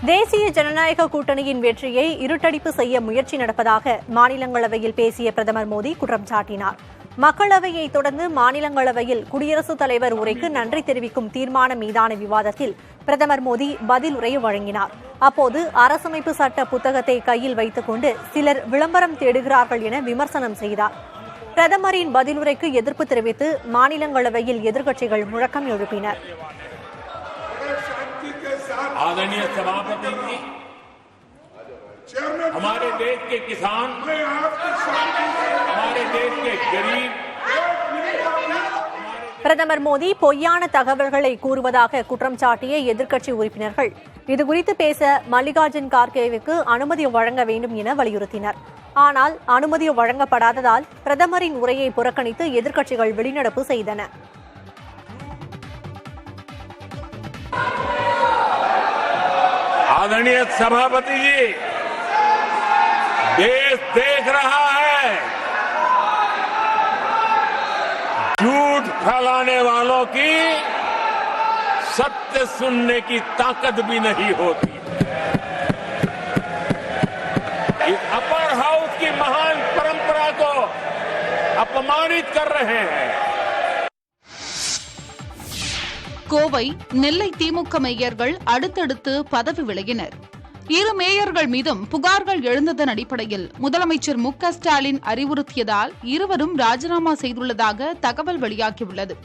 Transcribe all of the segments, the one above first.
தேசிய ஜனநாயக கூட்டணியின் வெற்றியை இருட்டடிப்பு செய்ய முயற்சி நடப்பதாக மாநிலங்களவையில் பேசிய பிரதமர் மோடி குற்றம் சாட்டினார். மக்களவையை தொடர்ந்து மாநிலங்களவையில் குடியரசுத் தலைவர் உரைக்கு நன்றி தெரிவிக்கும் தீர்மானம் மீதான விவாதத்தில் பிரதமர் மோடி பதில் உரை வழங்கினார். அப்போது அரசமைப்பு சட்ட புத்தகத்தை கையில் வைத்துக் கொண்டு சிலர் விளம்பரம் தேடுகிறார்கள் என விமர்சனம் செய்தார். பிரதமரின் பதிலுரைக்கு எதிர்ப்பு தெரிவித்து மாநிலங்களவையில் எதிர்க்கட்சிகள் முழக்கம் எழுப்பினர். आदरणीय सभापति जी, हमारे देश के किसान, हमारे देश के गरीब. பிரதமர் மோடி பொய்யான தகவல்களை கூறுவதாக குற்றம் சாட்டிய எதிர்க்கட்சி உறுப்பினர்கள் இதுகுறித்து பேச மல்லிகார்ஜுன் கார்கேவுக்கு அனுமதி வழங்க வேண்டும் என வலியுறுத்தினர். ஆனால் அனுமதி வழங்கப்படாததால் பிரதமரின் உரையை புறக்கணித்து எதிர்க்கட்சிகள் வெளிநடப்பு செய்தன. आदरणीय सभापति जी, देश देख रहा है, झूठ फैलाने वालों की सत्य सुनने की ताकत भी नहीं होती. इस अपर हाउस की महान परंपरा को अपमानित कर रहे हैं. கோவை, நெல்லை திமுக மேயர்கள் அடுத்தடுத்து பதவி விலகினர். இரு மேயர்கள் மீதும் புகார்கள் எழுந்ததன் அடிப்படையில் முதலமைச்சர் மு.க.ஸ்டாலின் அறிவுறுத்தியதால் இருவரும் ராஜினாமா செய்துள்ளதாக தகவல் வெளியாகியுள்ளது.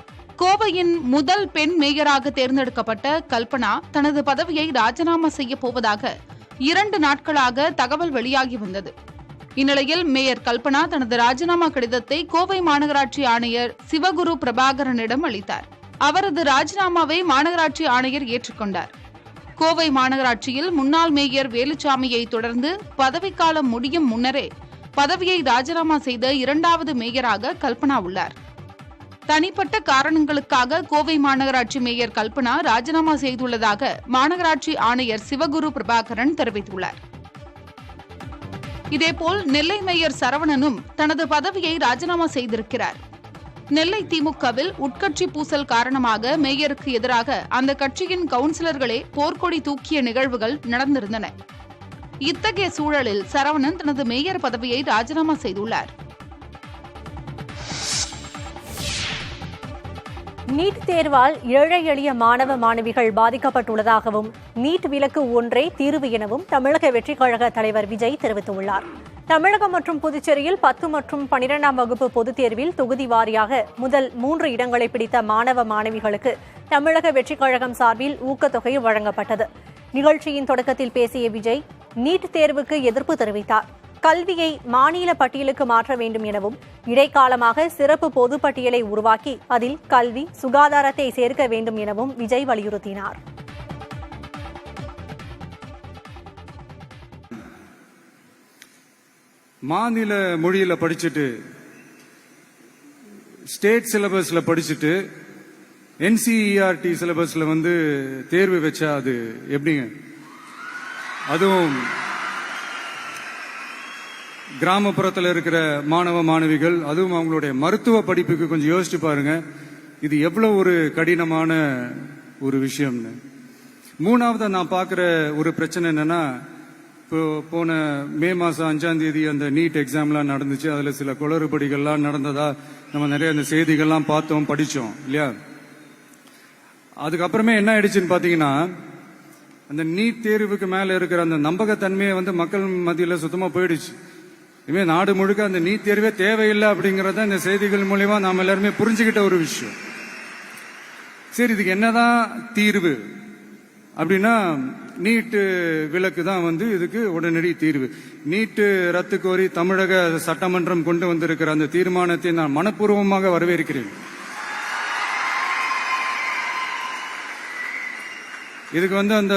கோவையின் முதல் பெண் மேயராக தேர்ந்தெடுக்கப்பட்ட கல்பனா தனது பதவியை ராஜினாமா செய்யப் போவதாக 2 நாட்களாக தகவல் வெளியாகி வந்தது. இந்நிலையில் மேயர் கல்பனா தனது ராஜினாமா கடிதத்தை கோவை மாநகராட்சி ஆணையர் சிவகுரு பிரபாகரனிடம் அளித்தார். அவரது ராஜினாமாவை மாநகராட்சி ஆணையர் ஏற்றுக்கொண்டார். கோவை மாநகராட்சியில் முன்னாள் மேயர் வேலுச்சாமியை தொடர்ந்து பதவிக்காலம் முடியும் முன்னரே பதவியை ராஜினாமா செய்த 2வது மேயராக கல்பனா உள்ளார். தனிப்பட்ட காரணங்களுக்காக கோவை மாநகராட்சி மேயர் கல்பனா ராஜினாமா செய்துள்ளதாக மாநகராட்சி ஆணையர் சிவகுரு பிரபாகரன் தெரிவித்துள்ளார். இதேபோல் நெல்லை மேயர் சரவணனும் தனது பதவியை ராஜினாமா செய்திருக்கிறார். நெல்லை திமுகவில் உட்கட்சி பூசல் காரணமாக மேயருக்கு எதிராக அந்த கட்சியின் கவுன்சிலர்களே போர்க்கொடி தூக்கிய நிகழ்வுகள் நடந்திருந்தன. இத்தகைய சூழலில் சரவணன் தனது மேயர் பதவியை ராஜினாமா செய்துள்ளார். நீட் தேர்வால் ஏழை எளிய மாணவ மாணவிகள் பாதிக்கப்பட்டுள்ளதாகவும் நீட் விலக்கு ஒன்றே தீர்வு எனவும் தமிழக வெற்றிக் கழக தலைவர் விஜய் தெரிவித்துள்ளார். தமிழகம் மற்றும் புதுச்சேரியில் 10 மற்றும் 12ஆம் வகுப்பு பொதுத் தேர்வில் தொகுதி வாரியாக முதல் 3 இடங்களை பிடித்த மாணவ மாணவிகளுக்கு தமிழக வெற்றிக் கழகம் சார்பில் ஊக்கத்தொகை வழங்கப்பட்டது. நிகழ்ச்சியின் தொடக்கத்தில் பேசிய விஜய் நீட் தேர்வுக்கு எதிர்ப்பு தெரிவித்தார். கல்வியை மாநில பட்டியலுக்கு மாற்ற வேண்டும் எனவும் இடைக்காலமாக சிறப்பு பொது பட்டியலை உருவாக்கி அதில் கல்வி, சுகாதாரத்தை சேர்க்க வேண்டும் எனவும் விஜய் வலியுறுத்தினார். மாநில மொழியில படிச்சுட்டு ஸ்டேட் சிலபஸ்ல படிச்சுட்டு என்சிஇஆர்டி சிலபஸ்ல தேர்வு வச்சா அது எப்படிங்க? அதுவும் கிராமப்புறத்தில் இருக்கிற மாணவ மாணவிகள், அதுவும் அவங்களுடைய மருத்துவ படிப்புக்கு கொஞ்சம் யோசிச்சு பாருங்க. இது எவ்வளவு ஒரு கடினமான ஒரு விஷயம்னு. 3வது நான் பார்க்கிற ஒரு பிரச்சனை என்னன்னா, இப்போ போன மே மாசம் 5ஆம் தேதி அந்த நீட் எக்ஸாம்லாம் நடந்துச்சு. அதுல சில குளறுபடிகள்லாம் நடந்ததா நம்ம நிறைய அந்த செய்திகள்லாம் பார்த்தோம், படிச்சோம் இல்லையா? அதுக்கப்புறமே என்ன ஆயிடுச்சுன்னு பாத்தீங்கன்னா, அந்த நீட் தேர்வுக்கு மேல இருக்கிற அந்த நம்பகத்தன்மையை மக்கள் மத்தியில சுத்தமா போயிடுச்சு. இனிமே நாடு முழுக்க அந்த நீட் தேர்வே தேவையில்லை அப்படிங்கறத இந்த செய்திகள் மூலியமா நாம எல்லாருமே புரிஞ்சுக்கிட்ட ஒரு விஷயம். சரி, இதுக்கு என்னதான் தீர்வு அப்படின்னா, நீட்டு விலக்கு தான் இதுக்கு உடனடி தீர்வு. நீட்டு ரத்து கோரி தமிழக சட்டமன்றம் கொண்டு வந்திருக்கிற அந்த தீர்மானத்தை நான் மனப்பூர்வமாக வரவேற்கிறேன். இதுக்கு அந்த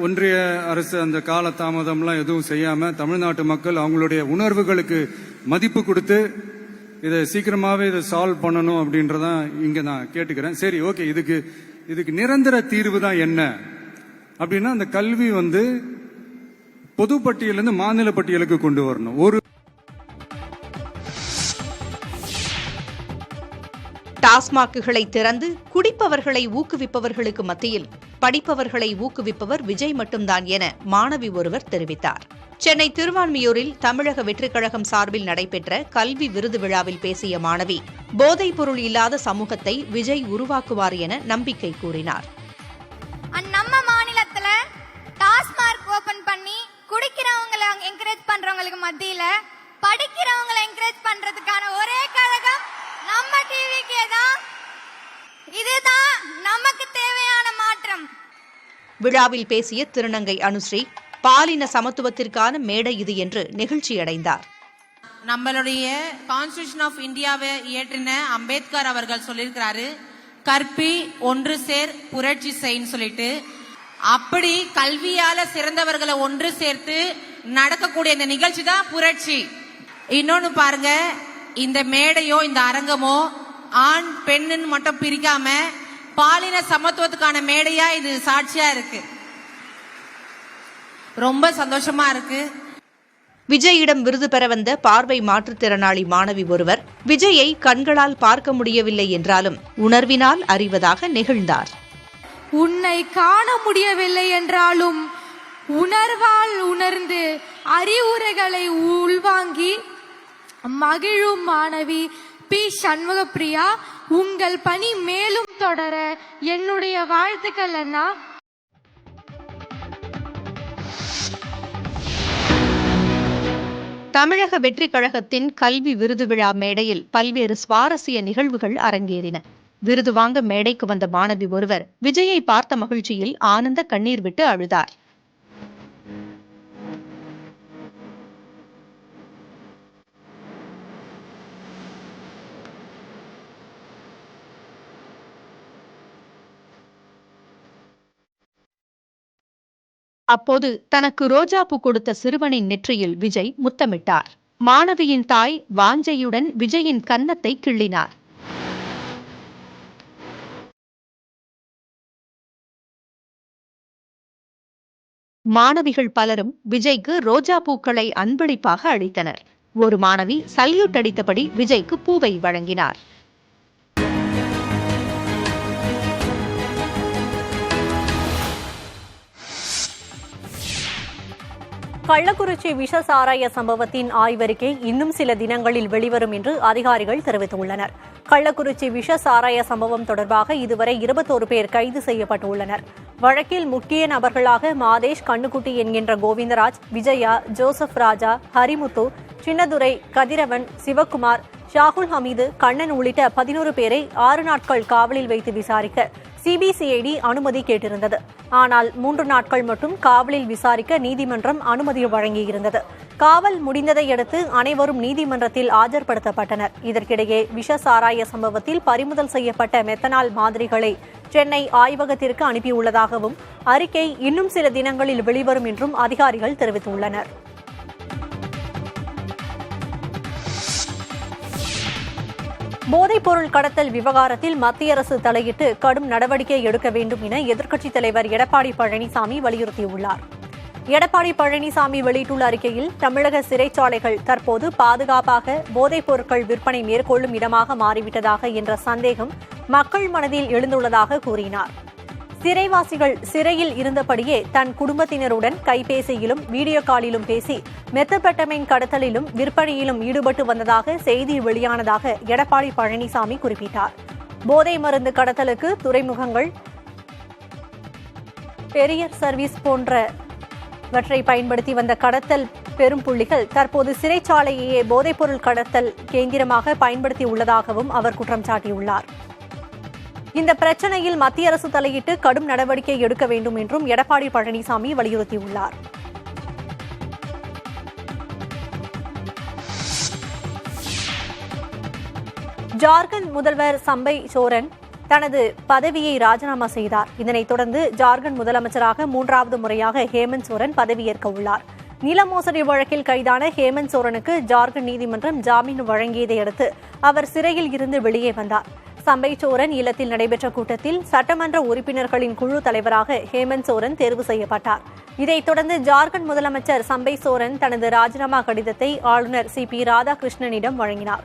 ஒன்றிய அரசு அந்த கால தாமதம்லாம் எதுவும் செய்யாம தமிழ்நாட்டு மக்கள் அவங்களுடைய உணர்வுகளுக்கு மதிப்பு கொடுத்து இதை சீக்கிரமாவே இதை சால்வ் பண்ணணும் அப்படின்றதான் இங்க நான் கேட்டுக்கிறேன். சரி, ஓகே, இதுக்கு நிரந்தர தீர்வு தான் என்ன அப்படின்னா, அந்த கல்வி பொது பட்டியலிருந்து மாநில பட்டியலுக்கு கொண்டு வரணும். டாஸ்மாக்குகளை திறந்து குடிப்பவர்களை ஊக்குவிப்பவர்களுக்கு மத்தியில் படிப்பவர்களை ஊக்குவிப்பவர் விஜய் மட்டும்தான் என மாணவி ஒருவர் தெரிவித்தார். சென்னை திருவான்மியூரில் தமிழக வெற்றிக் கழகம் சார்பில் நடைபெற்ற கல்வி விருது விழாவில் பேசிய மாணவி, போதைப் பொருள் இல்லாத சமூகத்தை விஜய் உருவாக்குவார் என நம்பிக்கை கூறினார். நம்ம மாநிலத்துல டாஸ்மார்க் ஓபன் பண்ணி குடிக்கிறவங்களை என்கரேஜ் பண்றவங்களுக்கு மத்தியில படிக்கிறவங்களை என்கரேஜ் பண்றதுக்கான ஒரே கழகம் நம்ம டிவிக்கே தான். இதுதான் நமக்கு தேவையான மாற்றம். விழாவில் பேசிய திருநங்கை அனுஸ்ரீ, பாலின சமத்துவத்திற்கான மேடை இது என்று நெகிழ்ச்சியடைந்தார். நம்மளுடைய கான்ஸ்டிடியூஷன் ஆஃப் இந்தியாவை இயற்றின அம்பேத்கர் அவர்கள் சொல்லியிருக்கிறாரு, கற்பி ஒன்று சேர் புரட்சி செய்ன்னு சொல்லிட்டு. அப்படி கல்வியால சிறந்தவர்களை ஒன்று சேர்த்து நடக்கக்கூடிய இந்த நிகழ்ச்சி தான் புரட்சி. இன்னொன்னு பாருங்க, இந்த மேடையோ இந்த அரங்கமோ ஆண் பெண்ணுன்னு மட்டும் பிரிக்காம பாலின சமத்துவத்துக்கான மேடையா இது சாட்சியா இருக்கு. ரொம்ப சந்தோஷமா இருக்கு. விஜயிடம் விருது பெற வந்த பார்வை மாற்றுத்திறனாளி மாணவி ஒருவர் விஜயை கண்களால் பார்க்க முடியவில்லை என்றாலும் உணர்வினால் அறிவதாக நெகிழ்ந்தார். உன்னை காண முடியவில்லை என்றாலும் உணர்வால் உணர்ந்து அறிவுரைகளை உள்வாங்கி மகிழும் மாணவி பி. சண்முகப்பிரியா, உங்கள் பணி மேலும் தொடர என்னுடைய வாழ்த்துக்கள் அண்ணா. தமிழக வெற்றிக் கழகத்தின் கல்வி விருது விழா மேடையில் பல்வேறு சுவாரஸ்ய நிகழ்வுகள் அரங்கேறின. விருது வாங்க மேடைக்கு வந்த மாணவி ஒருவர் விஜயை பார்த்த மகிழ்ச்சியில் ஆனந்த கண்ணீர் விட்டு அழுதார். அப்போது தனக்கு ரோஜாப்பூ கொடுத்த சிறுவனின் நெற்றியில் விஜய் முத்தமிட்டார். மாணவியின் தாய் வாஞ்சையுடன் விஜயின் கன்னத்தை கிள்ளினார். மாணவிகள் பலரும் விஜய்க்கு ரோஜா பூக்களை அன்பளிப்பாக அளித்தனர். ஒரு மாணவி சல்யூட் அடித்தபடி விஜய்க்கு பூவை வழங்கினார். கள்ளக்குறிச்சி விஷ சாராய சம்பவத்தின் ஆய்வறிக்கை இன்னும் சில தினங்களில் வெளிவரும் என்று அதிகாரிகள் தெரிவித்துள்ளனர். கள்ளக்குறிச்சி விஷ சாராய சம்பவம் தொடர்பாக இதுவரை 21 பேர் கைது செய்யப்பட்டுள்ளனர். வழக்கில் முக்கிய நபர்களாக மாதேஷ், கண்ணுக்குட்டி என்கின்ற கோவிந்தராஜ், விஜயா, ஜோசப் ராஜா, ஹரிமுத்து, சின்னதுரை, கதிரவன், சிவக்குமார், ஷாகுல் ஹமீது, கண்ணன் உள்ளிட்ட 11 பேரை 6 நாட்கள் காவலில் வைத்து விசாரிக்க சிபிசிஐடி அனுமதி கேட்டிருந்தது. ஆனால் 3 நாட்கள் மட்டும் காவலில் விசாரிக்க நீதிமன்றம் அனுமதி வழங்கியிருந்தது. காவல் முடிந்ததை அடுத்து அனைவரும் நீதிமன்றத்தில் ஆஜர்படுத்தப்பட்டனர். இதற்கிடையே விஷ சாராய சம்பவத்தில் பறிமுதல் செய்யப்பட்ட மெத்தனால் மாதிரிகளை சென்னை ஆய்வகத்திற்கு அனுப்பியுள்ளதாகவும் அறிக்கை இன்னும் சில தினங்களில் வெளிவரும் என்றும் அதிகாரிகள் தெரிவித்துள்ளனர். போதைப்பொருள் கடத்தல் விவகாரத்தில் மத்திய அரசு தலையிட்டு கடும் நடவடிக்கை எடுக்க வேண்டும் என எதிர்க்கட்சித் தலைவர் எடப்பாடி பழனிசாமி வலியுறுத்தியுள்ளார். எடப்பாடி பழனிசாமி வெளியிட்டுள்ள அறிக்கையில், தமிழக சிறைச்சாலைகள் தற்போது பாதுகாப்பாக போதைப் பொருட்கள் விற்பனை மேற்கொள்ளும் இடமாக மாறிவிட்டதாக என்ற சந்தேகம் மக்கள் மனதில் எழுந்துள்ளதாக கூறினார். சிறைவாசிகள் சிறையில் இருந்தபடியே தன் குடும்பத்தினருடன் கைபேசியிலும் வீடியோ காலிலும் பேசி மெத்தபெட்டமைன் கடத்தலிலும் விற்பனையிலும் ஈடுபட்டு வந்ததாக செய்தி வெளியானதாக எடப்பாடி பழனிசாமி குறிப்பிட்டார். போதை மருந்து கடத்தலுக்கு துறைமுகங்கள், பெரியர் சர்வீஸ் போன்றவற்றை பயன்படுத்தி வந்த கடத்தல் பெரும் புள்ளிகள் தற்போது சிறைச்சாலையையே போதைப்பொருள் கடத்தல் கேந்திரமாக பயன்படுத்தி உள்ளதாகவும் அவர் குற்றம் சாட்டியுள்ளார். இந்த பிரச்சனையில் மத்திய அரசு தலையிட்டு கடும் நடவடிக்கை எடுக்க வேண்டும் என்றும் எடப்பாடி பழனிசாமி வலியுறுத்தியுள்ளார். ஜார்க்கண்ட் முதல்வர் சம்பை சோரன் தனது பதவியை ராஜினாமா செய்தார். இதனைத் தொடர்ந்து ஜார்க்கண்ட் முதலமைச்சராக 3வது முறையாக ஹேமந்த் சோரன் பதவியேற்க உள்ளார். நில மோசடி வழக்கில் கைதான ஹேமந்த் சோரனுக்கு ஜார்க்கண்ட் நீதிமன்றம் ஜாமீன் வழங்கியதை அடுத்து அவர் சிறையில் இருந்து வெளியே வந்தார். சம்பை சோரன் இல்லத்தில் நடைபெற்ற கூட்டத்தில் சட்டமன்ற உறுப்பினர்களின் குழு தலைவராக ஹேமந்த் சோரன் தேர்வு செய்யப்பட்டார். இதைத் தொடர்ந்து ஜார்க்கண்ட் முதலமைச்சர் சம்பை சோரன் தனது ராஜினாமா கடிதத்தை ஆளுநர் CP ராதாகிருஷ்ணனிடம் வழங்கினார்.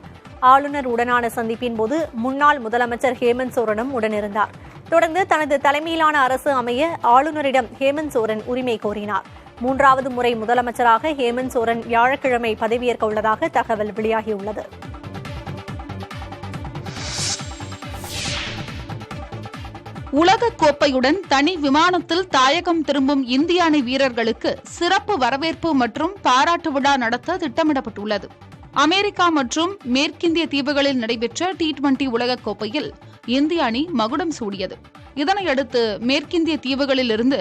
ஆளுநர் உடனான சந்திப்பின் போது முன்னாள் முதலமைச்சர் ஹேமந்த் சோரனும் உடனிருந்தார். தொடர்ந்து தனது தலைமையிலான அரசு அமைய ஆளுநரிடம் ஹேமந்த் சோரன் உரிமை கோரினார். 3வது முறை முதலமைச்சராக ஹேமந்த் சோரன் வியாழக்கிழமை பதவியேற்க உள்ளதாக தகவல் வெளியாகியுள்ளது. உலகக் கோப்பையுடன் தனி விமானத்தில் தாயகம் திரும்பும் இந்திய அணி வீரர்களுக்கு சிறப்பு வரவேற்பு மற்றும் பாராட்டு விழா நடத்த திட்டமிடப்பட்டுள்ளது. அமெரிக்கா மற்றும் மேற்கிந்திய தீவுகளில் நடைபெற்ற T20 உலகக் கோப்பையில் இந்திய அணி மகுடம் சூடியது. இதனையடுத்து மேற்கிந்திய தீவுகளிலிருந்து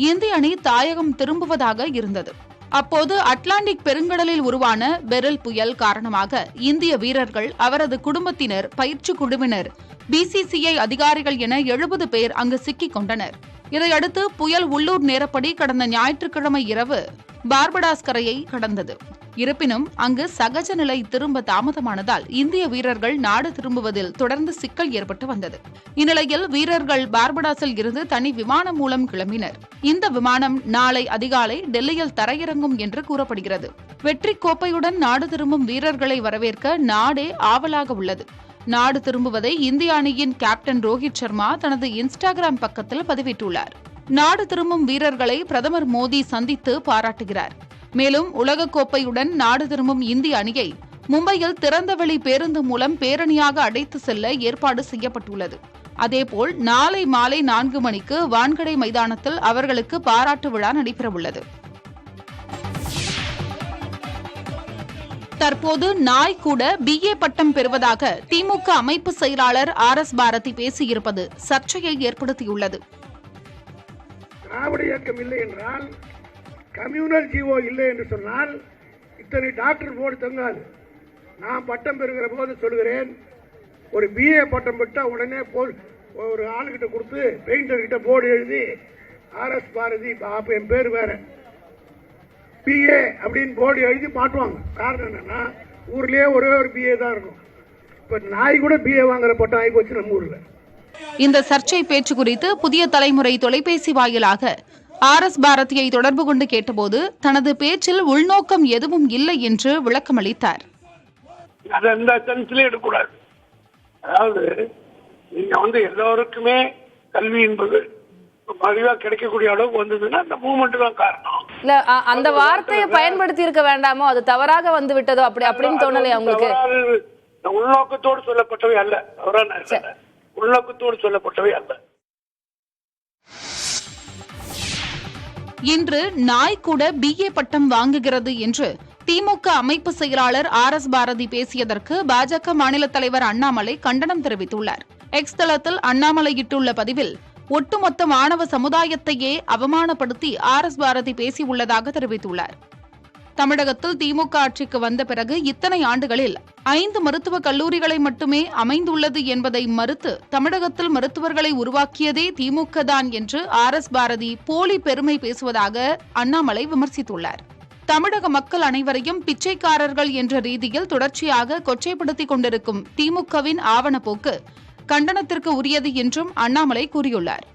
இந்திய அணி தாயகம் திரும்புவதாக இருந்தது. அப்போது அட்லாண்டிக் பெருங்கடலில் உருவான பெரில் புயல் காரணமாக இந்திய வீரர்கள், அவரது குடும்பத்தினர், பயிற்சி குழுவினர், BCCI அதிகாரிகள் என 70 பேர் அங்கு சிக்கிக் கொண்டனர். இதையடுத்து புயல் உள்ளூர் நேரப்படி கடந்த ஞாயிற்றுக்கிழமை இரவு பார்படாஸ் கரையை கடந்தது. இருப்பினும் அங்கு சகஜ நிலை திரும்ப தாமதமானதால் இந்திய வீரர்கள் நாடு திரும்புவதில் தொடர்ந்து சிக்கல் ஏற்பட்டு வந்தது. இந்நிலையில் வீரர்கள் பார்படாஸில் இருந்து தனி விமானம் மூலம் கிளம்பினர். இந்த விமானம் நாளை அதிகாலை டெல்லியில் தரையிறங்கும் என்று கூறப்படுகிறது. வெற்றி கோப்பையுடன் நாடு திரும்பும் வீரர்களை வரவேற்க நாடே ஆவலாக உள்ளது. நாடு திரும்புவதை இந்திய அணியின் கேப்டன் ரோஹித் சர்மா தனது இன்ஸ்டாகிராம் பக்கத்தில் பதிவிட்டுள்ளார். நாடு திரும்பும் வீரர்களை பிரதமர் மோடி சந்தித்து பாராட்டுகிறார். மேலும் உலகக்கோப்பையுடன் நாடு திரும்பும் இந்திய அணியை மும்பையில் திறந்தவெளி பேருந்து மூலம் பேரணியாக அழைத்து செல்ல ஏற்பாடு செய்யப்பட்டுள்ளது. அதேபோல் நாளை மாலை 4 மணிக்கு வான்கடை மைதானத்தில் அவர்களுக்கு பாராட்டு விழா நடைபெறவுள்ளது. தற்போது நாய் கூட BA பட்டம் பெறுவதாக திமுக அமைப்பு செயலாளர் RS பாரதி பேசியிருப்பது சர்ச்சையை ஏற்படுத்தியுள்ளது. திராவிட இயக்கம் இல்லை என்றால், கம்யூனல் ஜீவோ இல்லை என்று சொன்னால் இத்தனை டாக்டர் போர்டு தங்காது. நான் பட்டம் பெறுகிற போது சொல்கிறேன், ஒரு BA பட்டம் பெற்றா உடனே ஒரு ஆளுகிட்ட கொடுத்து பெயிண்டர் கிட்ட போர்டு எழுதி RS பாரதி, அப்ப என் பேர் வேற, BA அப்படின்னு போர்டு எழுதி மாட்டுவாங்க. காரணம் என்னன்னா, ஊர்லயே ஒரே ஒரு BA தான் இருக்கும். இப்ப நாய் கூட BA வாங்குற பட்டம் ஆகி போச்சு நம்ம ஊர்ல. இந்த சர்ச்சை பேச்சு குறித்து புதிய தலைமுறை தொலைபேசி வாயிலாக RS பாரதியை தொடர்பு கொண்டு கேட்டபோது தனது பேச்சில் உள்நோக்கம் எதுவும் இல்லை என்று விளக்கமளித்தார். எடுக்கக்கூடாது. அதாவது நீங்க எல்லோருக்குமே கல்வி என்பது மலிவா கிடைக்கக்கூடிய அளவுக்கு வந்ததுன்னா அந்த மூவ்மெண்ட் தான் காரணம். இல்ல அந்த வார்த்தையை பயன்படுத்தி இருக்க வேண்டாமோ, அது தவறாக வந்து விட்டதோ அப்படின்னு தோணலையா உங்களுக்கு? உள்நோக்கத்தோடு சொல்லப்பட்டவை அல்ல, உள்நோக்கத்தோடு சொல்லப்பட்டவை அல்ல. இன்று நாய் கூட BA பட்டம் வாங்குகிறது என்று திமுக அமைப்பு செயலாளர் RS பாரதி பேசியதற்கு பாஜக மாநில தலைவர் அண்ணாமலை கண்டனம் தெரிவித்துள்ளார். எக்ஸ் தளத்தில் அண்ணாமலை இட்டுள்ள பதிவில் ஒட்டுமொத்த மாணவ சமுதாயத்தையே அவமானப்படுத்தி RS பாரதி பேசியுள்ளதாக தெரிவித்துள்ளார். தமிழகத்தில் திமுக ஆட்சிக்கு வந்த பிறகு இத்தனை ஆண்டுகளில் 5 மருத்துவக் கல்லூரிகளை மட்டுமே அமைந்துள்ளது என்பதை மறுத்து தமிழகத்தில் மருத்துவர்களை உருவாக்கியதே திமுக தான் என்று RS பாரதி போலி பெருமை பேசுவதாக அண்ணாமலை விமர்சித்துள்ளார். தமிழக மக்கள் அனைவரையும் பிச்சைக்காரர்கள் என்ற ரீதியில் தொடர்ச்சியாக கொச்சைப்படுத்திக் கொண்டிருக்கும் திமுகவின் ஆவணப்போக்கு கண்டனத்திற்கு உரியது என்றும் அண்ணாமலை கூறியுள்ளார்.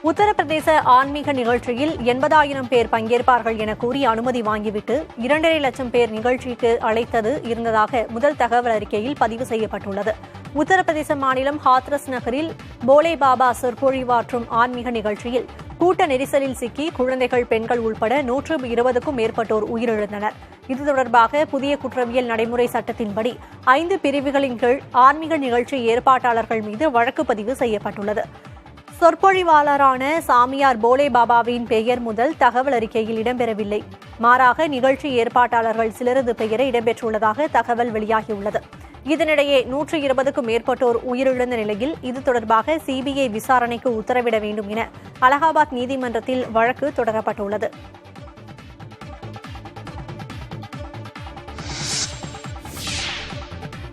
உத்தரப்பிரதேச ஆன்மீக நிகழ்ச்சியில் 80,000 பேர் பங்கேற்பார்கள் என கூறி அனுமதி வாங்கிவிட்டு 2.5 லட்சம் பேர் நிகழ்ச்சிக்கு அழைத்தது இருந்ததாக முதல் தகவல் அறிக்கையில் பதிவு செய்யப்பட்டுள்ளது. உத்தரப்பிரதேச மாநிலம் ஹாத்ரஸ் நகரில் போலே பாபா சொற்பொழிவாற்றும் ஆன்மீக நிகழ்ச்சியில் கூட்ட நெரிசலில் சிக்கி குழந்தைகள், பெண்கள் உள்பட 120க்கும் மேற்பட்டோர் உயிரிழந்தனர். இது தொடர்பாக புதிய குற்றவியல் நடைமுறை சட்டத்தின்படி 5 பிரிவுகளின் கீழ் ஆன்மீக நிகழ்ச்சி ஏற்பாட்டாளர்கள் மீது வழக்கு பதிவு செய்யப்பட்டுள்ளது. சொற்பொழிவாளரான சாமியார் போலே பாபாவின் பெயர் முதல் தகவல் அறிக்கையில் இடம்பெறவில்லை. மாறாக நிகழ்ச்சி ஏற்பாட்டாளர்கள் சிலரது பெயரை இடம்பெற்றுள்ளதாக தகவல் வெளியாகியுள்ளது. இதனிடையே 120க்கும் மேற்பட்டோர் உயிரிழந்த நிலையில் இது தொடர்பாக CBI விசாரணைக்கு உத்தரவிட வேண்டும் என அலகாபாத் நீதிமன்றத்தில் வழக்கு தொடரப்பட்டுள்ளது.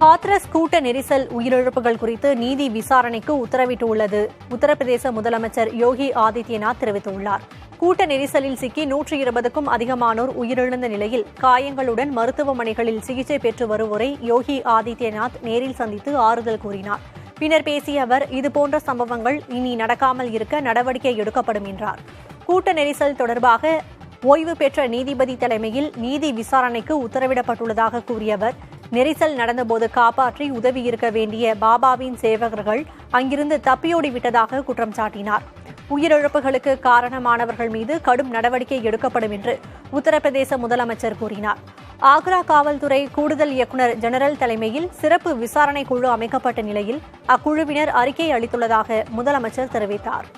ஹாத்ரஸ் கூட்ட நெரிசல் உயிரிழப்புகள் குறித்து நீதி விசாரணைக்கு உத்தரவிட்டுள்ளது உத்தரப்பிரதேச முதலமைச்சர் யோகி ஆதித்யநாத் தெரிவித்துள்ளார். கூட்ட நெரிசலில் சிக்கி 120க்கும் அதிகமானோர் உயிரிழந்த நிலையில் காயங்களுடன் மருத்துவமனைகளில் சிகிச்சை பெற்று வருவோரை யோகி ஆதித்யநாத் நேரில் சந்தித்து ஆறுதல் கூறினார். பின்னர் பேசிய அவர், இதுபோன்ற சம்பவங்கள் இனி நடக்காமல் இருக்க நடவடிக்கை எடுக்கப்படும் என்றார். கூட்ட நெரிசல் தொடர்பாக ஓய்வு பெற்ற நீதிபதி தலைமையில் நீதி விசாரணைக்கு உத்தரவிடப்பட்டுள்ளதாக கூறிய அவர், நெரிசல் நடந்தபோது காப்பாற்றி உதவியிருக்க வேண்டிய பாபாவின் சேவகர்கள் அங்கிருந்து தப்பியோடிவிட்டதாக குற்றம் சாட்டினார். உயிரிழப்புகளுக்கு காரணமானவர்கள் மீது கடும் நடவடிக்கை எடுக்கப்படும் என்று உத்தரப்பிரதேச முதலமைச்சர் கூறினார். ஆக்ரா காவல்துறை கூடுதல் இயக்குநர் ஜெனரல் தலைமையில் சிறப்பு விசாரணை குழு அமைக்கப்பட்ட நிலையில் அக்குழுவினர் அறிக்கை அளித்துள்ளதாக முதலமைச்சர் தெரிவித்தார்.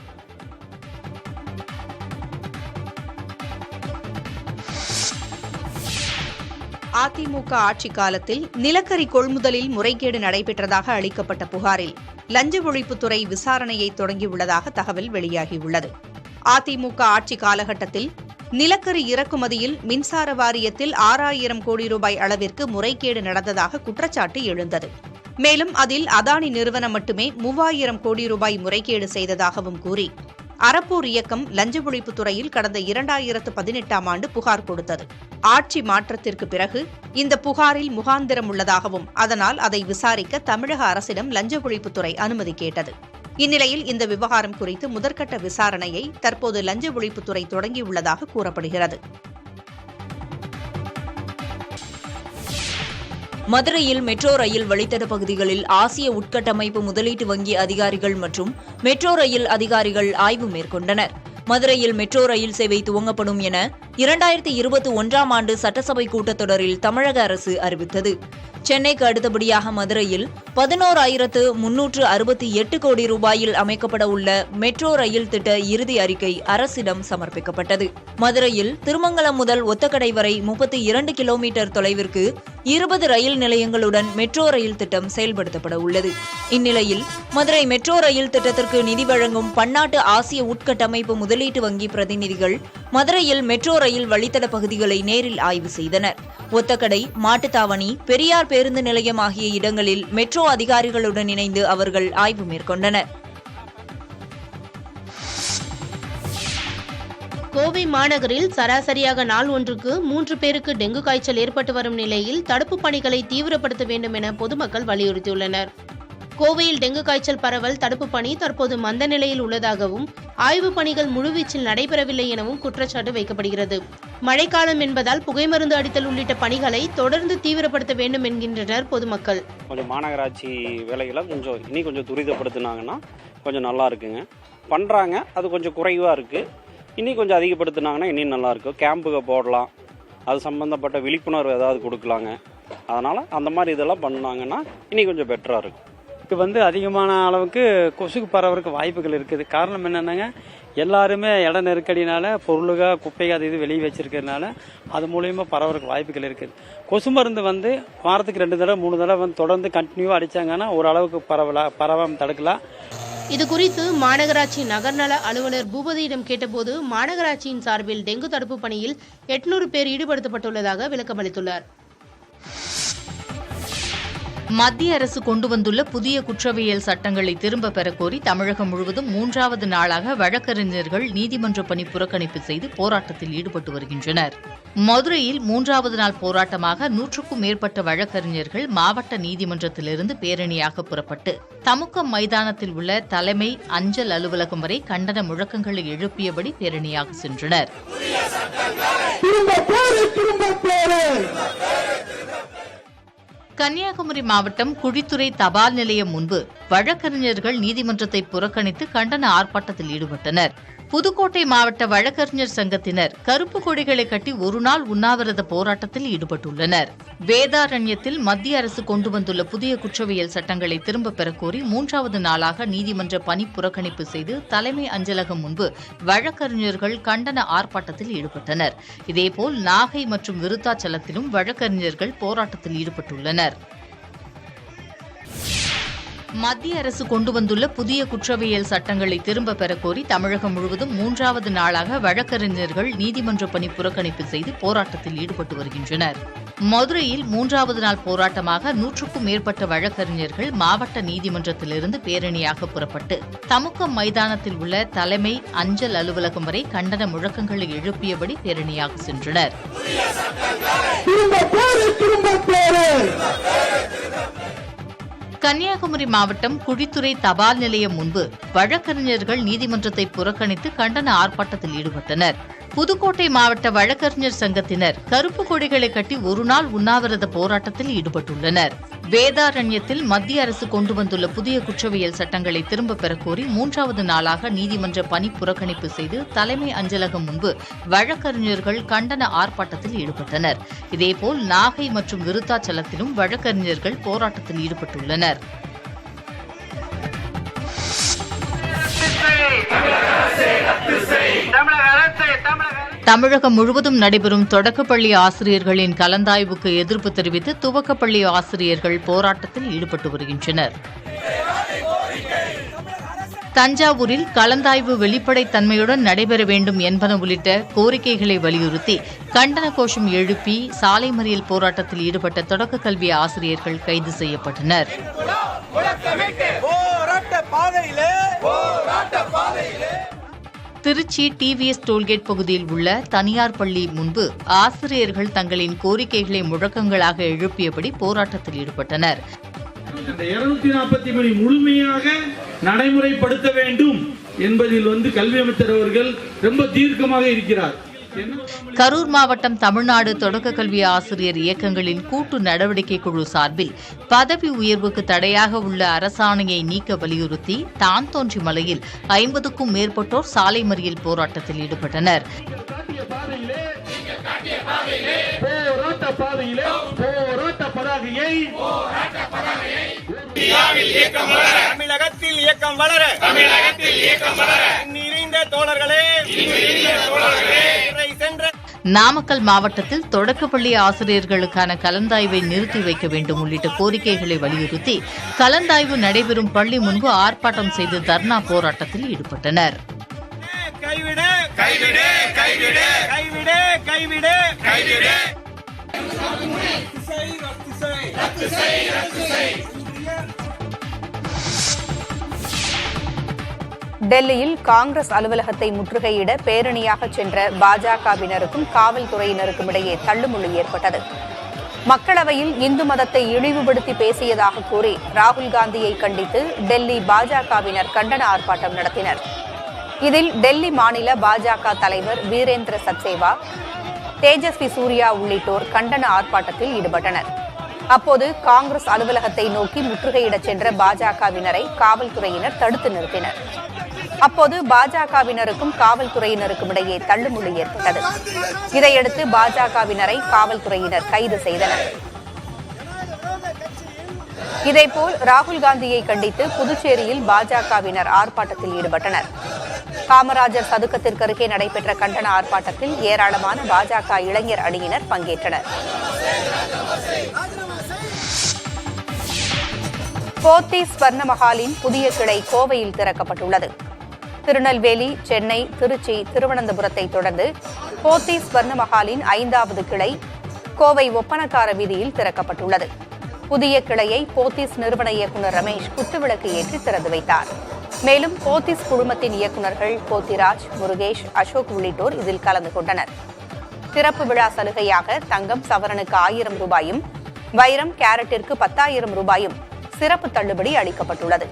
அதிமுக ஆட்சி காலத்தில் நிலக்கரி கொள்முதலில் முறைகேடு நடைபெற்றதாக அளிக்கப்பட்ட புகாரில் லஞ்ச ஒழிப்புத்துறை விசாரணையை தொடங்கியுள்ளதாக தகவல் வெளியாகியுள்ளது. அதிமுக ஆட்சி காலகட்டத்தில் நிலக்கரி இறக்குமதியில் மின்சார வாரியத்தில் 6000 கோடி ரூபாய் அளவிற்கு முறைகேடு நடந்ததாக குற்றச்சாட்டு எழுந்தது. மேலும் அதில் அதானி நிறுவனம் மட்டுமே 3000 கோடி ரூபாய் முறைகேடு செய்ததாகவும் கூறி அறப்போர் இயக்கம் லஞ்ச ஒழிப்புத் துறையில் கடந்த 2018ஆம் ஆண்டு புகார் கொடுத்தது. ஆட்சி மாற்றத்திற்கு பிறகு இந்த புகாரில் முகாந்திரம் உள்ளதாகவும், அதனால் அதை விசாரிக்க தமிழக அரசிடம் லஞ்ச ஒழிப்புத்துறை அனுமதி கேட்டது. இந்நிலையில் இந்த விவகாரம் குறித்து முதற்கட்ட விசாரணையை தற்போது லஞ்ச ஒழிப்புத்துறை தொடங்கியுள்ளதாக கூறப்படுகிறது. மதுரையில் மெட்ரோ ரயில் வழித்தட பகுதிகளில் ஆசிய உட்கட்டமைப்பு முதலீட்டு வங்கி அதிகாரிகள் மற்றும் மெட்ரோ ரயில் அதிகாரிகள் ஆய்வு மேற்கொண்டனர். மதுரையில் மெட்ரோ ரயில் சேவை துவங்கப்படும் என 2021ஆம் ஆண்டு சட்டசபை கூட்டத்தொடரில் தமிழக அரசு அறிவித்தது. சென்னைக்கு அடுத்தபடியாக மதுரையில் 11,368 கோடி ரூபாயில் அமைக்கப்பட உள்ள மெட்ரோ ரயில் திட்ட இறுதி அறிக்கை அரசிடம் சமர்ப்பிக்கப்பட்டது. மதுரையில் திருமங்கலம் முதல் ஒத்தக்கடை வரை 32 கிலோமீட்டர் தொலைவிற்கு 20 ரயில் நிலையங்களுடன் மெட்ரோ ரயில் திட்டம் செயல்படுத்தப்பட உள்ளது. இந்நிலையில் மதுரை மெட்ரோ ரயில் திட்டத்திற்கு நிதி வழங்கும் பன்னாட்டு ஆசிய உட்கட்டமைப்பு முதலீட்டு வங்கி பிரதிநிதிகள் மதுரையில் மெட்ரோ ரயில் வழித்தட பகுதிகளை நேரில் ஆய்வு செய்தனர். ஒத்தக்கடை, மாட்டுத்தாவணி, பெரியார் பேருந்து நிலையம் ஆகிய இடங்களில் மெட்ரோ அதிகாரிகளுடன் இணைந்து அவர்கள் ஆய்வு மேற்கொண்டனர். கோவை மாநகரில் சராசரியாக நாள் ஒன்றுக்கு 3 பேருக்கு டெங்கு காய்ச்சல் ஏற்பட்டு வரும் நிலையில் தடுப்பு பணிகளை தீவிரப்படுத்த வேண்டும் என பொதுமக்கள் வலியுறுத்தியுள்ளனர். கோவையில் டெங்கு காய்ச்சல் பரவல் தடுப்பு பணி தற்போது மந்த நிலையில் உள்ளதாகவும், ஆய்வுப் பணிகள் முழுவீச்சில் நடைபெறவில்லை எனவும் குற்றச்சாட்டு வைக்கப்படுகிறது. மழைக்காலம் என்பதால் புகைமருந்து அடித்தல் உள்ளிட்ட பணிகளை தொடர்ந்து தீவிரப்படுத்த வேண்டும் என்கின்றனர் பொதுமக்கள். கொஞ்சம் மாநகராட்சி வேலைகளை கொஞ்சம் துரிதப்படுத்தினாங்கன்னா கொஞ்சம் நல்லா இருக்குங்க. பண்றாங்க, அது கொஞ்சம் குறைவா இருக்கு. இன்னும் கொஞ்சம் அதிகப்படுத்தினாங்கன்னா இன்னும் நல்லா இருக்கும். கேம்புக போடலாம், அது சம்பந்தப்பட்ட விழிப்புணர்வு ஏதாவது கொடுக்கலாங்க. அதனால அந்த மாதிரி இதெல்லாம் பண்ணாங்கன்னா இன்னும் கொஞ்சம் பெட்டரா இருக்கும். இது அதிகமான அளவுக்கு கொசுக்கு பரவறதுக்கு வாய்ப்புகள் இருக்குது. காரணம் என்னென்னாங்க, எல்லாருமே இட நெருக்கடினால பொருளுக குப்பைக அது இது வெளியே வச்சிருக்கிறதுனால அது மூலியமா பரவறதுக்கு வாய்ப்புகள் இருக்குது. கொசு மருந்து வாரத்துக்கு 2 தடவை 3 தடவை தொடர்ந்து கண்டினியூவா அடிச்சாங்கன்னா ஓரளவுக்கு பரவாம தடுக்கலாம். இது குறித்து மாநகராட்சி நகர்நல அலுவலர் பூபதியிடம் கேட்டபோது மாநகராட்சியின் சார்பில் டெங்கு தடுப்பு பணியில் 800 பேர் ஈடுபடுத்தப்பட்டுள்ளதாக விளக்கமளித்துள்ளார். மத்திய அரசு கொண்டு வந்துள்ள புதிய குற்றவியல் சட்டங்களை திரும்பப் பெறக்கோரி தமிழகம் முழுவதும் 3வது நாளாக வழக்கறிஞர்கள் நீதிமன்ற பணி புறக்கணிப்பு செய்து போராட்டத்தில் ஈடுபட்டு வருகின்றனர். மதுரையில் 3வது நாள் போராட்டமாக 100க்கும் மேற்பட்ட வழக்கறிஞர்கள் மாவட்ட நீதிமன்றத்திலிருந்து பேரணியாக புறப்பட்டு தமுக்கம் மைதானத்தில் உள்ள தலைமை அஞ்சல் அலுவலகம் வரை கண்டன முழக்கங்களை எழுப்பியபடி பேரணியாக சென்றனர். கன்னியாகுமரி மாவட்டம் குழித்துறை தபால் நிலையம் முன்பு வழக்கறிஞர்கள் நீதிமன்றத்தை புறக்கணித்து கண்டன ஆர்ப்பாட்டத்தில் ஈடுபட்டனர். புதுக்கோட்டை மாவட்ட வழக்கறிஞர் சங்கத்தினர் கருப்பு கொடிகளை கட்டி ஒருநாள் உண்ணாவிரத போராட்டத்தில் ஈடுபட்டுள்ளனர். வேதாரண்யத்தில் மத்திய அரசு கொண்டு வந்துள்ள புதிய குற்றவியல் சட்டங்களை திரும்பப் பெறக்கோரி 3வது நாளாக நீதிமன்ற பணி புறக்கணிப்பு செய்து தலைமை அஞ்சலகம் முன்பு வழக்கறிஞர்கள் கண்டன ஆர்ப்பாட்டத்தில் ஈடுபட்டனர். இதேபோல் நாகை மற்றும் விருத்தாச்சலத்திலும் வழக்கறிஞர்கள் போராட்டத்தில் ஈடுபட்டுள்ளனர். மத்திய அரசு கொண்டு வந்துள்ள புதிய குற்றவியல் சட்டங்களை திரும்பப் பெறக்கோரி தமிழகம் முழுவதும் 3வது நாளாக வழக்கறிஞர்கள் நீதிமன்ற பணி புறக்கணிப்பு செய்து போராட்டத்தில் ஈடுபட்டு வருகின்றனர். மதுரையில் 3வது நாள் போராட்டமாக 100க்கும் மேற்பட்ட வழக்கறிஞர்கள் மாவட்ட நீதிமன்றத்திலிருந்து பேரணியாக புறப்பட்டு தமுக்கம் மைதானத்தில் உள்ள தலைமை அஞ்சல் அலுவலகம் வரை கண்டன முழக்கங்களை எழுப்பியபடி பேரணியாக சென்றனர். கன்னியாகுமரி மாவட்டம் குழித்துறை தபால் நிலையம் முன்பு வழக்கறிஞர்கள் நீதிமன்றத்தை புறக்கணித்து கண்டன ஆர்ப்பாட்டத்தில் ஈடுபட்டனர். புதுக்கோட்டை மாவட்ட வழக்கறிஞர் சங்கத்தினர் கருப்பு கொடிகளை கட்டி ஒருநாள் உண்ணாவிரத போராட்டத்தில் ஈடுபட்டுள்ளனர். வேதாரண்யத்தில் மத்திய அரசு கொண்டு வந்துள்ள புதிய குற்றவியல் சட்டங்களை திரும்பப் பெறக்கோரி 3வது நாளாக நீதிமன்ற பணி புறக்கணிப்பு செய்து தலைமை அஞ்சலகம் முன்பு வழக்கறிஞர்கள் கண்டன ஆர்ப்பாட்டத்தில் ஈடுபட்டனர். இதேபோல் நாகை மற்றும் விருத்தாச்சலத்திலும் வழக்கறிஞர்கள் போராட்டத்தில் ஈடுபட்டுள்ளனர். தமிழகம் முழுவதும் நடைபெறும் தொடக்கப்பள்ளி ஆசிரியர்களின் கலந்தாய்வுக்கு எதிர்ப்பு தெரிவித்து துவக்கப்பள்ளி ஆசிரியர்கள் போராட்டத்தில் ஈடுபட்டு வருகின்றனர். தஞ்சாவூரில் கலந்தாய்வு வெளிப்படைத்தன்மையுடன் நடைபெற வேண்டும் என்பன உள்ளிட்ட கோரிக்கைகளை வலியுறுத்தி கண்டன கோஷம் எழுப்பி சாலை மறியல் போராட்டத்தில் ஈடுபட்ட தொடக்க கல்வி ஆசிரியர்கள் கைது செய்யப்பட்டனர். திருச்சி டிவிஎஸ் டோல்கேட் பகுதியில் உள்ள தனியார் பள்ளி முன்பு ஆசிரியர்கள் தங்களின் கோரிக்கைகளை முழக்கங்களாக எழுப்பியபடி போராட்டத்தில் ஈடுபட்டனர். 240 முழுமையாக நடைமுறைப்படுத்த வேண்டும் என்பதில் கல்வி அமைச்சர் அவர்கள் ரொம்ப தீர்க்கமாக இருக்கிறார். கரூர் மாவட்டம் தமிழ்நாடு தொடக்க கல்வி ஆசிரியர் இயக்கங்களின் கூட்டு நடவடிக்கை குழு சார்பில் பதவி உயர்வுக்கு தடையாக உள்ள அரசாணையை நீக்க வலியுறுத்தி தான்தோன்றி மலையில் 50க்கும் மேற்பட்டோர் சாலை மறியல் போராட்டத்தில் ஈடுபட்டனர். தமிழகத்தில் இயக்கம் வளர, தமிழகத்தில் இயக்கம் வளர, நிறைந்த தோழர்களே, நாமக்கல் மாவட்டத்தில் தொடக்கப்பள்ளி ஆசிரியர்களுக்கான கலந்தாய்வை நிறுத்தி வைக்க வேண்டும் உள்ளிட்ட கோரிக்கைகளை வலியுறுத்தி கலந்தாய்வு நடைபெறும் பள்ளி முன்பு ஆர்ப்பாட்டம் செய்து தர்ணா போராட்டத்தில் ஈடுபட்டனர். கைவிடு கைவிடு கைவிடு கைவிடு கைவிடு கைவிடு டெல்லியில் காங்கிரஸ் அலுவலகத்தை முற்றுகையிட பேரணியாக சென்ற பாஜகவினருக்கும் காவல்துறையினருக்கும் இடையே தள்ளுமுள்ளு ஏற்பட்டது. மக்களவையில் இந்து மதத்தை இழிவுபடுத்தி பேசியதாக கூறி ராகுல் காந்தியை கண்டித்து டெல்லி பாஜகவினர் கண்டன ஆர்ப்பாட்டம் நடத்தினர். இதில் டெல்லி மாநில பாஜக தலைவர் வீரேந்திர சச்தேவா, தேஜஸ்வி சூர்யா உள்ளிட்டோர் கண்டன ஆர்ப்பாட்டத்தில் ஈடுபட்டனர். அப்போது காங்கிரஸ் அலுவலகத்தை நோக்கி முற்றுகையிடச் சென்ற பாஜகவினரை காவல்துறையினர் தடுத்து நிறுத்தினர். அப்போது பாஜகவினருக்கும் காவல்துறையினருக்கும் இடையே தள்ளுமுள்ளு ஏற்பட்டது. இதையடுத்து பாஜகவினரை காவல்துறையினர் கைது செய்தனர். இதேபோல் ராகுல் காந்தியை கண்டித்து புதுச்சேரியில் பாஜகவினர் ஆர்ப்பாட்டத்தில் ஈடுபட்டனர். காமராஜர் சதுக்கத்திற்கு அருகே நடைபெற்ற கண்டன ஆர்ப்பாட்டத்தில் ஏராளமான பாஜக இளைஞர் அணியினர் பங்கேற்றனர். போத்தீஸ் ஸ்வர்ணமஹாலின் புதிய கிளை கோவையில் திறக்கப்பட்டுள்ளது. திருநெல்வேலி, சென்னை, திருச்சி, திருவனந்தபுரத்தை தொடர்ந்து போத்தீஸ் ஸ்வர்ணமஹாலின் 5வது கிளை கோவை ஒப்பனக்கார வீதியில் திறக்கப்பட்டுள்ளது. புதிய கிளையை போத்தீஸ் நிறுவன இயக்குநர் ரமேஷ் குத்துவிளக்கு ஏற்றி திறந்து வைத்தார். மேலும் போத்தீஸ் குழுமத்தின் இயக்குநர்கள் போத்திராஜ், முருகேஷ், அசோக் உள்ளிட்டோர் இதில் கலந்து கொண்டனர். திறப்பு விழா சலுகையாக தங்கம் சவரனுக்கு 1000 ரூபாயும், வைரம் கேரட்டிற்கு 10,000 ரூபாயும் சிறப்பு தள்ளுபடி அளிக்கப்பட்டுள்ளது.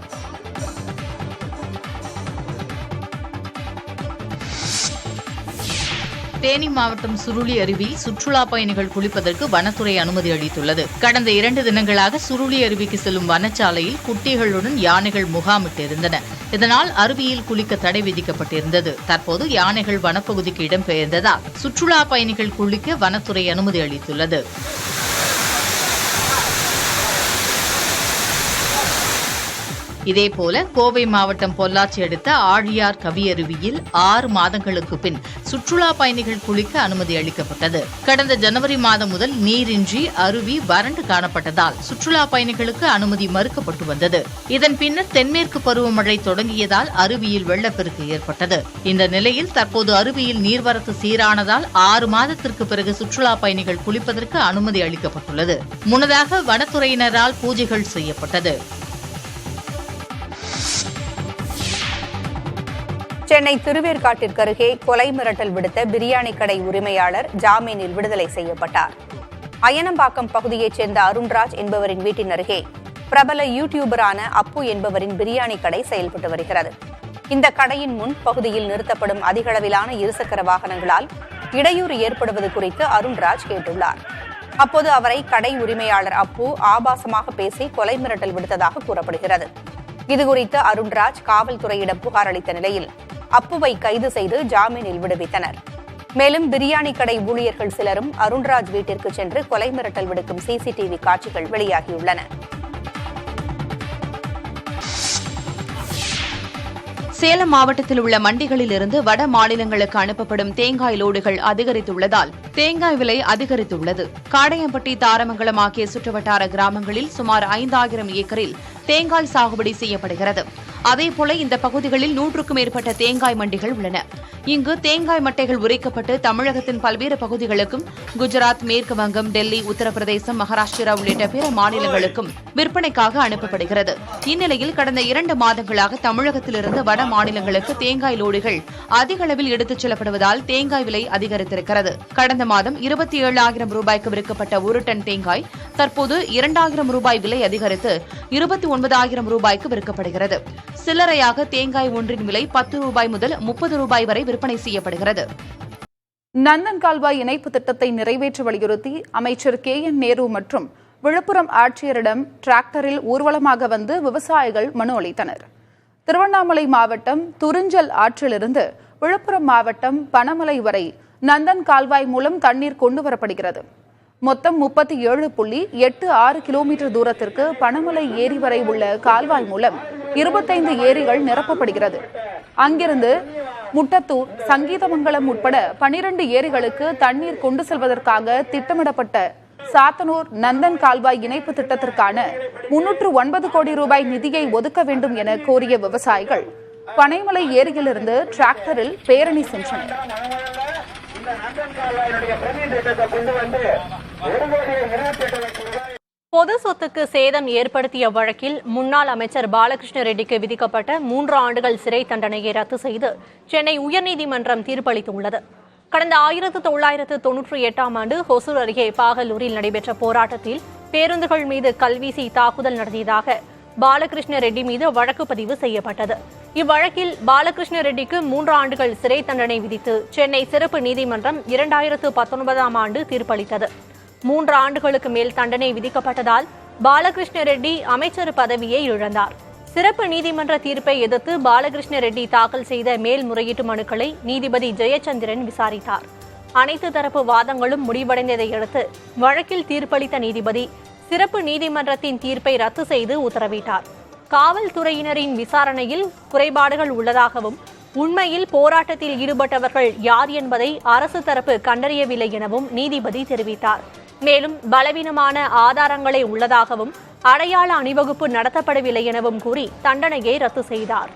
தேனி மாவட்டம் சுருளி அருவியில் சுற்றுலா பயணிகள் குளிப்பதற்கு வனத்துறை அனுமதி அளித்துள்ளது. கடந்த 2 தினங்களாக சுருளி அருவிக்கு செல்லும் வனச்சாலையில் குட்டிகளுடன் யானைகள் முகாமிட்டிருந்தன. இதனால் அருவியில் குளிக்க தடை விதிக்கப்பட்டிருந்தது. தற்போது யானைகள் வனப்பகுதிக்கு இடம்பெயர்ந்ததால் சுற்றுலா பயணிகள் குளிக்க வனத்துறை அனுமதி அளித்துள்ளது. இதேபோல கோவை மாவட்டம் பொள்ளாச்சி அடுத்த ஆழியார் கவியருவியில் 6 மாதங்களுக்கு பின் சுற்றுலா பயணிகள் குளிக்க அனுமதி அளிக்கப்பட்டது. கடந்த ஜனவரி மாதம் முதல் நீரின்றி அருவி வறண்டு காணப்பட்டதால் சுற்றுலா பயணிகளுக்கு அனுமதி மறுக்கப்பட்டு வந்தது. இதன் பின்னர் தென்மேற்கு பருவமழை தொடங்கியதால் அருவியில் வெள்ளப்பெருக்கு ஏற்பட்டது. இந்த நிலையில் தற்போது அருவியில் நீர்வரத்து சீரானதால் 6 மாதத்திற்கு பிறகு சுற்றுலா பயணிகள் குளிப்பதற்கு அனுமதி அளிக்கப்பட்டுள்ளது. முன்னதாக வனத்துறையினரால் பூஜைகள் செய்யப்பட்டது. சென்னை திருவேற்காட்டிற்கு அருகே கொலை மிரட்டல் விடுத்த பிரியாணி கடை உரிமையாளர் ஜாமீனில் விடுதலை செய்யப்பட்டார். அயனம்பாக்கம் பகுதியைச் சேர்ந்த அருண்ராஜ் என்பவரின் வீட்டின் அருகே பிரபல யூடியூபரான அப்பு என்பவரின் பிரியாணி கடை செயல்பட்டு வருகிறது. இந்த கடையின் முன் பகுதியில் நிறுத்தப்படும் அதிகளவிலான இருசக்கர வாகனங்களால் இடையூறு ஏற்படுவது குறித்து அருண்ராஜ் கேட்டுள்ளார். அப்போது அவரை கடை உரிமையாளர் அப்பு ஆபாசமாக பேசி கொலை மிரட்டல் விடுத்ததாக கூறப்படுகிறது. இதுகுறித்து அருண்ராஜ் காவல்துறையிடம் புகார் அளித்த நிலையில் அப்புவை கைது செய்து ஜாமீனில் விடுவித்தனர். மேலும் பிரியாணி கடை ஊழியர்கள் சிலரும் அருண்ராஜ் வீட்டிற்கு சென்று கொலை மிரட்டல் விடுக்கும் சிசிடிவி காட்சிகள் வெளியாகியுள்ளன. சேலம் மாவட்டத்தில் உள்ள மண்டிகளில் இருந்து வட மாநிலங்களுக்கு அனுப்பப்படும் தேங்காய் லோடுகள் அதிகரித்துள்ளதால் தேங்காய் விலை அதிகரித்துள்ளது. காடையம்பட்டி, தாரமங்கலம் ஆகிய சுற்றுவட்டார கிராமங்களில் சுமார் 5000 ஏக்கரில் தேங்காய் சாகுபடி செய்யப்படுகிறது. அதேபோல இந்த பகுதிகளில் 100க்கும் மேற்பட்ட தேங்காய் மண்டிகள் உள்ளன. இங்கு தேங்காய் மட்டைகள் உரிக்கப்பட்டு தமிழகத்தின் பல்வேறு பகுதிகளுக்கும் குஜராத், மேற்கு வங்கம், டெல்லி, உத்தரப்பிரதேசம், மகாராஷ்டிரா உள்ளிட்ட பிற மாநிலங்களுக்கும் விற்பனைக்காக அனுப்பப்படுகிறது. இந்நிலையில் கடந்த 2 மாதங்களாக தமிழகத்திலிருந்து வட மாநிலங்களுக்கு தேங்காய் லோடுகள் அதிக அளவில் எடுத்துச் செல்லப்படுவதால் தேங்காய் விலை அதிகரித்திருக்கிறது. கடந்த மாதம் 27,000 ரூபாய்க்கு விற்கப்பட்ட 1 டன் தேங்காய் தற்போது 2,000 ரூபாய் விலை அதிகரித்து 29,000 ரூபாய்க்கு விற்கப்படுகிறது. சில்லறையாக தேங்காய் ஒன்றின் விலை 10 ரூபாய் முதல் 30 ரூபாய் வரை விற்பனை செய்யப்படுகிறது. நந்தன் கால்வாய் இணைப்பு திட்டத்தை நிறைவேற்ற வலியுறுத்தி அமைச்சர் KN நேரு மற்றும் விழுப்புரம் ஆட்சியரிடம் டிராக்டரில் ஊர்வலமாக வந்து விவசாயிகள் மனு அளித்தனர். திருவண்ணாமலை மாவட்டம் துறிஞ்சல் ஆற்றிலிருந்து விழுப்புரம் மாவட்டம் பனமலை வரை நந்தன் கால்வாய் மூலம் தண்ணீர் கொண்டுவரப்படுகிறது. மொத்தம் 37.86 கிலோமீட்டர் தூரத்திற்கு பனமலை ஏரி வரை உள்ள கால்வாய் மூலம் 25 ஏரிகள் நிரப்பப்படுகிறது. அங்கிருந்து முட்டத்தூர், சங்கீதமங்கலம் உட்பட 12 ஏரிகளுக்கு தண்ணீர் கொண்டு செல்வதற்காக திட்டமிடப்பட்ட சாத்தனூர் நந்தன் கால்வாய் இணைப்பு திட்டத்திற்கான 309 கோடி ரூபாய் நிதியை ஒதுக்க வேண்டும் என கோரிய விவசாயிகள் பனைமலை ஏரியிலிருந்து டிராக்டரில் பேரணி சென்றனர். பொது சொத்துக்கு சேதம் ஏற்படுத்திய வழக்கில் முன்னாள் அமைச்சர் பாலகிருஷ்ண ரெட்டிக்கு விதிக்கப்பட்ட 3 ஆண்டுகள் சிறை தண்டனையை ரத்து செய்து சென்னை உயர்நீதிமன்றம் தீர்ப்பளித்துள்ளது. கடந்த 1998ஆம் ஆண்டு ஹொசூர் அருகே பாகலூரில் நடைபெற்ற போராட்டத்தில் பேருந்துகள் மீது கல்வீசி தாக்குதல் நடத்தியதாக பாலகிருஷ்ண ரெட்டி மீது வழக்கு பதிவு செய்யப்பட்டது. இவ்வழக்கில் பாலகிருஷ்ண ரெட்டிக்கு 3 ஆண்டுகள் சிறை தண்டனை விதித்து சென்னை சிறப்பு நீதிமன்றம் 2019ஆம் ஆண்டு தீர்ப்பளித்தது. 3 ஆண்டுகளுக்கு மேல் தண்டனை விதிக்கப்பட்டதால் பாலகிருஷ்ண ரெட்டி அமைச்சர் பதவியை இழந்தார். சிறப்பு நீதிமன்ற தீர்ப்பை எதிர்த்து பாலகிருஷ்ண ரெட்டி தாக்கல் செய்த மேல்முறையீட்டு மனுக்களை நீதிபதி ஜெயச்சந்திரன் விசாரித்தார். அனைத்து தரப்பு வாதங்களும் முடிவடைந்ததை அடுத்து வழக்கில் தீர்ப்பளித்த நீதிபதி சிறப்பு நீதிமன்றத்தின் தீர்ப்பை ரத்து செய்து உத்தரவிட்டார். காவல்துறையினரின் விசாரணையில் குறைபாடுகள் உள்ளதாகவும் உண்மையில் போராட்டத்தில் ஈடுபட்டவர்கள் யார் என்பதை அரசு தரப்பு கண்டறியவில்லை எனவும் நீதிபதி தெரிவித்தார். மேலும் பலவீனமான ஆதாரங்களே உள்ளதாகவும் அடையாள அணிவகுப்பு நடத்தப்படவில்லை எனவும் கூறி தண்டனையை ரத்து செய்தார்.